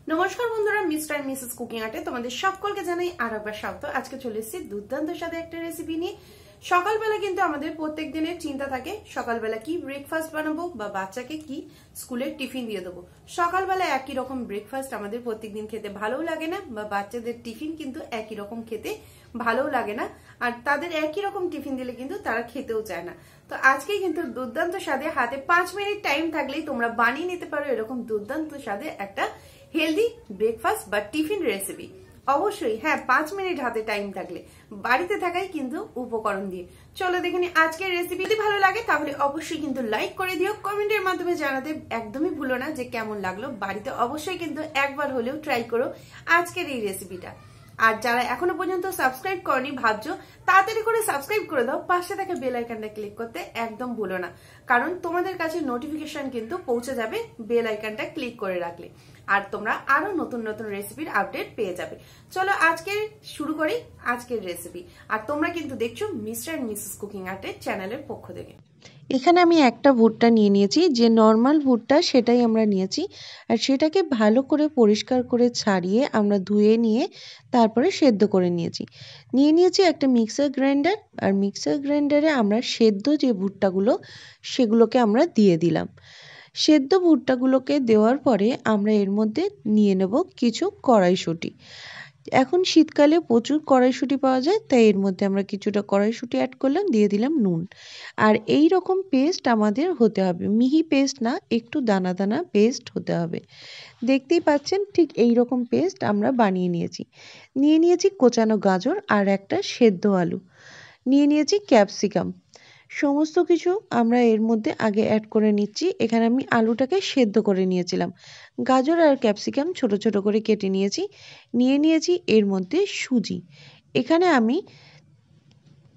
নমস্কার বন্ধুরা, mister and Mrs cooking আর্টে তোমাদের সকলকে জানাই আরেকবার স্বাগত। আজকে চলে এসেছি দুর্দান্ত স্বাদে একটা রেসিপি নিয়ে। সকালবেলা কিন্তু আমাদের প্রত্যেক দিনের চিন্তা থাকে সকালবেলা কি ব্রেকফাস্ট বানাবো বা বাচ্চাকে কি স্কুলের টিফিন দিয়ে দেবো। সকালবেলা একই রকম ব্রেকফাস্ট আমাদের প্রত্যেকদিন খেতে ভালোও লাগে না, বা বাচ্চাদের টিফিন কিন্তু একই রকম খেতে ভালোও লাগে না, আর তাদের একই রকম টিফিন দিলে কিন্তু তারা খেতেও চায় না। তো আজকে কিন্তু দুর্দান্ত স্বাদে, হাতে 5 মিনিট টাইম থাকলেই তোমরা বানিয়ে নিতে পারো এরকম দুর্দান্ত স্বাদে একটা হেলদি ব্রেকফাস্ট বা টিফিন রেসিপি। অবশ্যই হ্যাঁ, 5 মিনিট হাতে টাইম থাকলে, বাড়িতে থাকাই কিন্তু উপকরণ দিয়ে। চলো দেখে নি আজকের রেসিপি। যদি ভালো লাগে তাহলে অবশ্যই কিন্তু লাইক করে দিও, কমেন্টের মাধ্যমে জানাতে একদমই ভুলো না যে কেমন লাগলো। বাড়িতে অবশ্যই কিন্তু একবার হলেও ট্রাই করো আজকের এই রেসিপিটা। আর যারা এখনো পর্যন্ত সাবস্ক্রাইব করনি ভাবছো, তাড়াতাড়ি করে সাবস্ক্রাইব করে দাও, পাশে থাকা বেল আইকনটা ক্লিক করতে একদম ভুলো না, কারণ তোমাদের কাছে নোটিফিকেশন কিন্তু পৌঁছে যাবে বেল আইকনটা ক্লিক করে রাখলে, আর তোমরা আরো নতুন নতুন রেসিপির আপডেট পেয়ে যাবে। চলো আজকে শুরু করি আজকের রেসিপি। আর তোমরা কিন্তু দেখছো মিস্টার এন্ড মিসেস কুকিং আর্টের চ্যানেলের পক্ষ থেকে। এখানে আমি একটা ভুট্টা নিয়ে নিয়েছি, যে নর্মাল ভুট্টা সেটাই আমরা নিয়েছি। আর সেটাকে ভালো করে পরিষ্কার করে ছাড়িয়ে আমরা ধুয়ে নিয়ে তারপরে সেদ্ধ করে নিয়েছি একটা মিক্সার গ্রাইন্ডার। আর মিক্সার গ্রাইন্ডারে আমরা সেদ্ধ যে ভুট্টাগুলো সেগুলোকে আমরা দিয়ে দিলাম। সেদ্ধ ভুট্টাগুলোকে দেওয়ার পরে আমরা এর মধ্যে নিয়ে নেব কিছু কড়াইশুঁটি। এখন শীতকালে প্রচুর কড়াইশুঁটি পাওয়া যায়, তাই এর মধ্যে আমরা কিছুটা কড়াইশুঁটি অ্যাড করলাম, দিয়ে দিলাম নুন। আর এই রকম পেস্ট আমাদের হতে হবে, মিহি পেস্ট না, একটু দানা দানা পেস্ট হতে হবে। দেখতেই পাচ্ছেন ঠিক এই রকম পেস্ট আমরা বানিয়ে নিয়েছি কোচানো গাজর আর একটা সেদ্ধ আলু, নিয়েছি ক্যাপসিকাম। সমস্ত কিছু আমরা এর মধ্যে আগে অ্যাড করে নিচ্ছি। এখানে আমি আলুটাকে সেদ্ধ করে নিয়েছিলাম, গাজর আর ক্যাপসিকাম ছোট ছোট করে কেটে নিয়েছি এর মধ্যে সুজি। এখানে আমি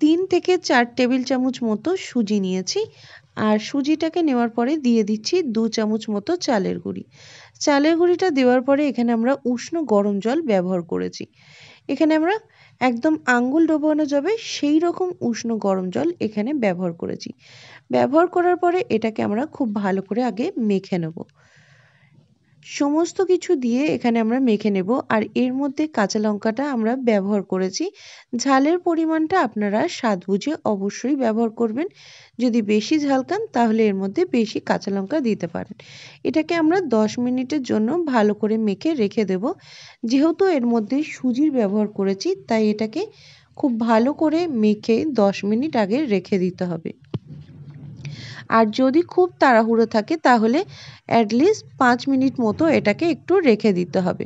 3 থেকে 4 টেবিল চামচ মতো সুজি নিয়েছি। আর সুজিটাকে নেওয়ার পরে দিয়ে দিচ্ছি 2 চামচ মতো চালের গুঁড়ি। চালের গুঁড়িটা দেওয়ার পরে এখানে আমরা উষ্ণ গরম জল ব্যবহার করেছি। এখানে আমরা একদম আঙ্গুল ডোবানো যাবে সেই রকম উষ্ণ গরম জল এখানে ব্যবহার করেছি। ব্যবহার করার পরে এটাকে আমরা খুব ভালো করে আগে মেখে নেব। সমস্ত কিছু দিয়ে এখানে আমরা মেখে নেব। আর এর মধ্যে কাঁচা লঙ্কাটা আমরা ব্যবহার করেছি। ঝালের পরিমাণটা আপনারা স্বাদ বুঝে অবশ্যই ব্যবহার করবেন। যদি বেশি ঝাল খান তাহলে এর মধ্যে বেশি কাঁচা লঙ্কা দিতে পারেন। এটাকে আমরা 10 মিনিটের জন্য ভালো করে মেখে রেখে দেব। যেহেতু এর মধ্যে সুজির ব্যবহার করেছি, তাই এটাকে খুব ভালো করে মেখে 10 মিনিট আগে রেখে দিতে হবে। আর যদি খুব তাড়াহুড়ো থাকে তাহলে অ্যাটলিস্ট 5 মিনিট মতো এটাকে একটু রেখে দিতে হবে।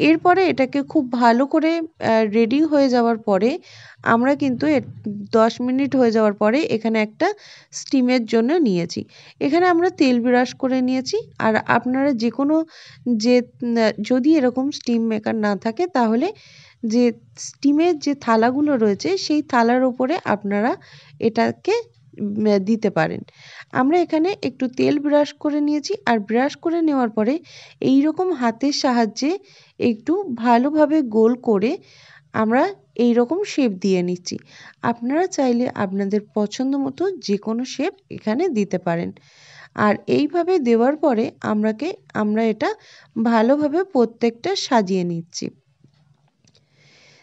এরপরে এটাকে খুব ভালো করে রেডি হয়ে যাওয়ার পরে আমরা কিন্তু 10 মিনিট হয়ে যাওয়ার পরে এখানে একটা স্টিমের জন্য নিয়েছি। এখানে আমরা তেল ব্রাশ করে নিয়েছি। আর আপনারা যে কোনো যদি এরকম স্টিম মেকার না থাকে তাহলে যে স্টিমের যে থালাগুলো রয়েছে সেই থালার ওপরে আপনারা এটাকে দিতে পারেন। আমরা এখানে একটু তেল ব্রাশ করে নিয়েছি। আর ব্রাশ করে নেওয়ার পরে এই রকম হাতের সাহায্যে একটু ভালোভাবে গোল করে আমরা এই রকম শেপ দিয়ে নিচ্ছি। আপনারা চাইলে আপনাদের পছন্দ মতো যে কোনো শেপ এখানে দিতে পারেন। আর এইভাবে দেওয়ার পরে আমরা এটা ভালোভাবে প্রত্যেকটা সাজিয়ে নিচ্ছি।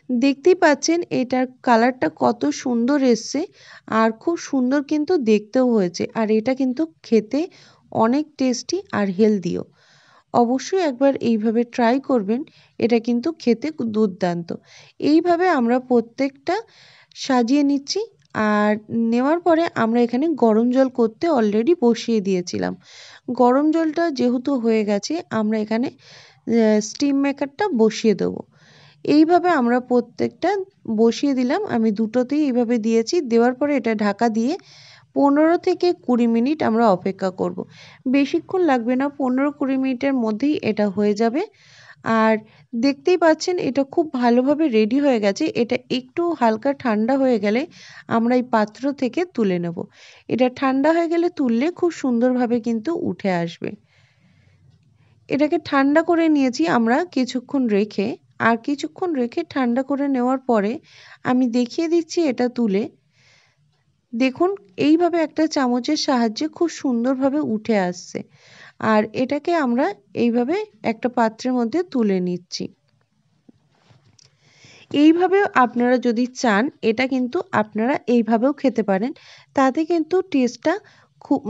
দেখতেই পাচ্ছেন এটার কালারটা কত সুন্দর এসছে, আর খুব সুন্দর কিন্তু দেখতেও হয়েছে। আর এটা কিন্তু খেতে অনেক টেস্টি আর হেলদিও। অবশ্যই একবার এইভাবে ট্রাই করবেন, এটা কিন্তু খেতে দুর্দান্ত। এইভাবে আমরা প্রত্যেকটা সাজিয়ে নিচ্ছি। আর নেওয়ার পরে আমরা এখানে গরম জল করতে অলরেডি বসিয়ে দিয়েছিলাম। গরম জলটা যেহেতু হয়ে গেছে, আমরা এখানে স্টিম মেকারটা বসিয়ে দেবো। এইভাবে আমরা প্রত্যেকটা বসিয়ে দিলাম। আমি দুটোতেই এইভাবে দিয়েছি। দেওয়ার পরে এটা ঢাকা দিয়ে 15 থেকে 20 মিনিট আমরা অপেক্ষা করব। বেশিক্ষণ লাগবে না, 15-20 মিনিটের মধ্যেই এটা হয়ে যাবে। আর দেখতেই পাচ্ছেন এটা খুব ভালোভাবে রেডি হয়ে গেছে। এটা একটু হালকা ঠান্ডা হয়ে গেলে আমরা এই পাত্র থেকে তুলে নেব। এটা ঠান্ডা হয়ে গেলে তুললে খুব সুন্দরভাবে কিন্তু উঠে আসবে। এটাকে ঠান্ডা করে নিয়েছি আমরা কিছুক্ষণ রেখে। আর কিছুক্ষণ রেখে ঠান্ডা করে নেওয়ার পরে আমি দেখিয়ে দিচ্ছি এটা তুলে। দেখুন এইভাবে একটা চামচের সাহায্যে খুব সুন্দরভাবে উঠে আসছে। আর এটাকে আমরা এইভাবে একটা পাত্রের মধ্যে তুলে নিচ্ছি। এইভাবেও আপনারা যদি চান এটা কিন্তু আপনারা এইভাবেও খেতে পারেন, তাতে কিন্তু টেস্টটা খুব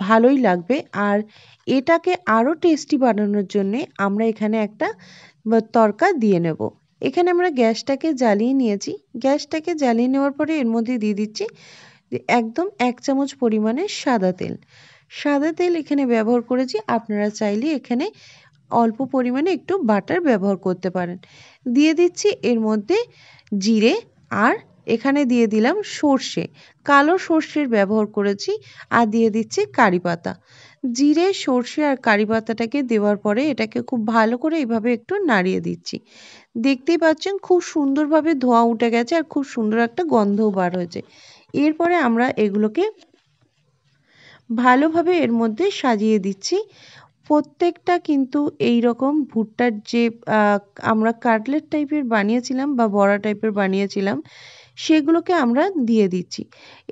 ভালোই লাগবে। আর এটাকে আরও টেস্টি বানানোর জন্যে আমরা এখানে একটা তড়কা দিয়ে নেব। এখানে আমরা গ্যাসটাকে জ্বালিয়ে নিয়েছি। গ্যাসটাকে জ্বালিয়ে নেওয়ার পরে এর মধ্যে দিয়ে দিচ্ছি একদম 1 চামচ পরিমাণে সাদা তেল। সাদা তেল এখানে ব্যবহার করেছি, আপনারা চাইলে এখানে অল্প পরিমাণে একটু বাটার ব্যবহার করতে পারেন। দিয়ে দিচ্ছি এর মধ্যে জিরে, আর এখানে দিয়ে দিলাম সর্ষে, কালো সর্ষের ব্যবহার করেছি, আর দিয়ে দিচ্ছি কারি পাতা। জিরে, সর্ষে আর কারি পাতাটাকে দেওয়ার পরে এটাকে খুব ভালো করে এইভাবে একটু নাড়িয়ে দিচ্ছি। দেখতেই পাচ্ছেন খুব সুন্দরভাবে ধোঁয়া উঠে গেছে আর খুব সুন্দর একটা গন্ধও বার হয়েছে। এরপরে আমরা এগুলোকে ভালোভাবে এর মধ্যে সাজিয়ে দিচ্ছি। প্রত্যেকটা কিন্তু এই রকম ভুট্টার যে আমরা কাটলেট টাইপের বানিয়েছিলাম বা বড়া টাইপের বানিয়েছিলাম, সেগুলোকে আমরা দিয়ে দিচ্ছি।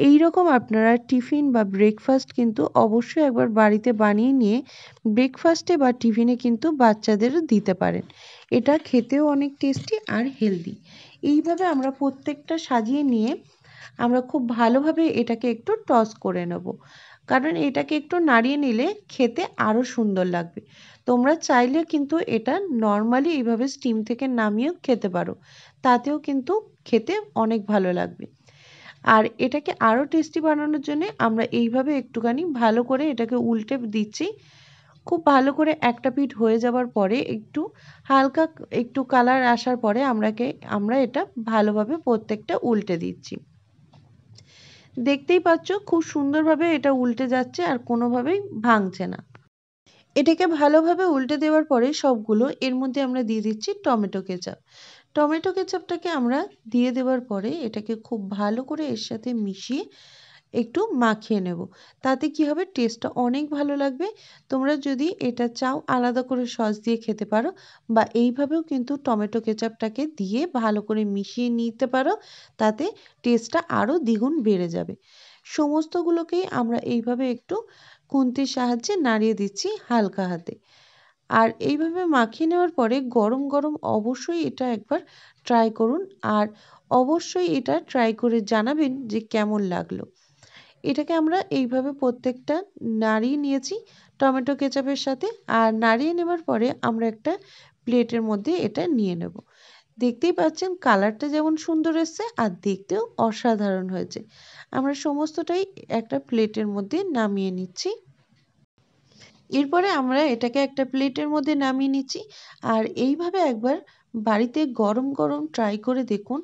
এই রকম আপনারা টিফিন বা ব্রেকফাস্ট কিন্তু অবশ্যই একবার বাড়িতে বানিয়ে নিয়ে ব্রেকফাস্টে বা টিফিনে কিন্তু বাচ্চাদেরও দিতে পারেন। এটা খেতেও অনেক টেস্টি আর হেলদি। এইভাবে আমরা প্রত্যেকটা সাজিয়ে নিয়ে আমরা খুব ভালোভাবে এটাকে একটু টস করে নেব, কারণ এটাকে একটু নাড়িয়ে নিলে খেতে আরও সুন্দর লাগবে। তোমরা চাইলে কিন্তু এটা নর্মালি এইভাবে স্টিম থেকে নামিয়েও খেতে পারো, তাতেও কিন্তু খেতে অনেক ভালো লাগবে। আর এটাকে আরও টেস্টি বানানোর জন্য আমরা এইভাবে একটুখানি ভালো করে এটাকে উল্টে দিচ্ছি। খুব ভালো করে একটা পিঠ হয়ে যাওয়ার পরে একটু হালকা একটু কালার আসার পরে আমরা এটা ভালোভাবে প্রত্যেকটা উল্টে দিচ্ছি। দেখতেই পাচ্ছ খুব সুন্দরভাবে এটা উল্টে যাচ্ছে আর কোনোভাবেই ভাঙছে না। এটাকে ভালোভাবে উল্টে দেওয়ার পরে সবগুলো এর মধ্যে আমরা দিয়ে দিচ্ছি টমেটো কেচাপ। টমেটো কেচাপটাকে আমরা দিয়ে দেওয়ার পরে এটাকে খুব ভালো করে এর সাথে মিশিয়ে একটু মাখিয়ে নেব। তাতে কি হবে, টেস্টটা অনেক ভালো লাগবে। তোমরা যদি এটা চাও আলাদা করে সস দিয়ে খেতে পারো, বা এইভাবেও কিন্তু টমেটো কেচাপটাকে দিয়ে ভালো করে মিশিয়ে নিতে পারো, তাতে টেস্টটা আরও দ্বিগুণ বেড়ে যাবে। সমস্তগুলোকেই আমরা এইভাবে একটু খুন্তির সাহায্যে নাড়িয়ে দিচ্ছি হালকা হাতে। আর এইভাবে মাখিয়ে নেওয়ার পরে গরম গরম অবশ্যই এটা একবার ট্রাই করুন, আর অবশ্যই এটা ট্রাই করে জানাবেন যে কেমন লাগলো। এটাকে আমরা এইভাবে প্রত্যেকটা নাড়িয়ে নিয়েছি টমেটো কেচাপের সাথে, আর নাড়িয়ে নেওয়ার পরে আমরা একটা প্লেটের মধ্যে এটা নিয়ে নেব। দেখতেই পাচ্ছেন কালারটা যেমন সুন্দর এসছে আর দেখতেও অসাধারণ হয়েছে। আমরা সমস্তটাই একটা প্লেটের মধ্যে নামিয়ে নিচ্ছি। এরপরে আমরা এটাকে একটা প্লেটের মধ্যে নামিয়ে নিচ্ছি। আর এইভাবে একবার বাড়িতে গরম গরম ট্রাই করে দেখুন।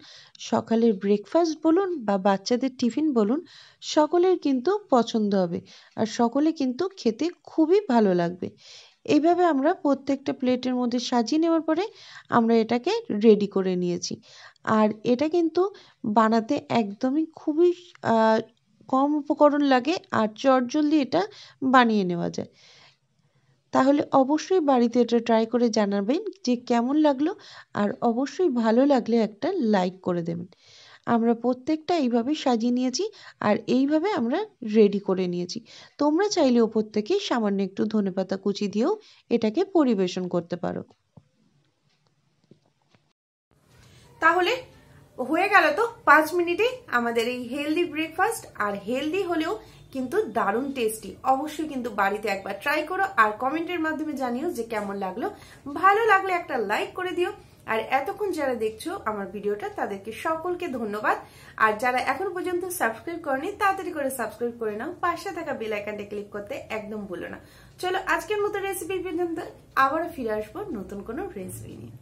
সকালের ব্রেকফাস্ট বলুন বা বাচ্চাদের টিফিন বলুন, সকলের কিন্তু পছন্দ হবে আর সকলে কিন্তু খেতে খুবই ভালো লাগবে। এইভাবে আমরা প্রত্যেকটা প্লেটের মধ্যে সাজিয়ে নেওয়ার পরে আমরা এটাকে রেডি করে নিয়েছি। আর এটা কিন্তু বানাতে একদমই খুবই কম উপকরণ লাগে আর চটজলদি এটা বানিয়ে নেওয়া যায়। তাহলে অবশ্যই বাড়িতে এটা ট্রাই করে জানাবেন যে কেমন লাগলো, আর অবশ্যই ভালো লাগলে একটা লাইক করে দেবেন। আমরা প্রত্যেকটা এইভাবে সাজিয়ে নিয়েছি আর এইভাবে আমরা রেডি করে নিয়েছি। তোমরা চাইলে ওপর থেকে সামান্য একটু ধনেপাতা কুচি দিয়েও এটাকে পরিবেশন করতে পারো। তাহলে হয়ে গেল তো 5 মিনিটে আমাদের এই হেলদি ব্রেকফাস্ট। আর হেলদি হলেও কিন্তু দারুণ টেস্টি। অবশ্যই কিন্তু বাড়িতে একবার ট্রাই করো আর কমেন্টের মাধ্যমে জানিও যে কেমন লাগলো। ভালো লাগলে একটা লাইক করে দিও। আর এতক্ষণ যারা দেখছো আমার ভিডিওটা তাদেরকে সকলকে ধন্যবাদ। আর যারা এখন পর্যন্ত সাবস্ক্রাইব করেনি তাড়াতাড়ি করে সাবস্ক্রাইব করে নাও, পাশে থাকা বেল আইকনটা ক্লিক করতে একদম ভুলো না। চলো আজকের মতো রেসিপি পর্যন্ত আবারও ফিরে আসবো নতুন কোনো রেসিপি নিয়ে।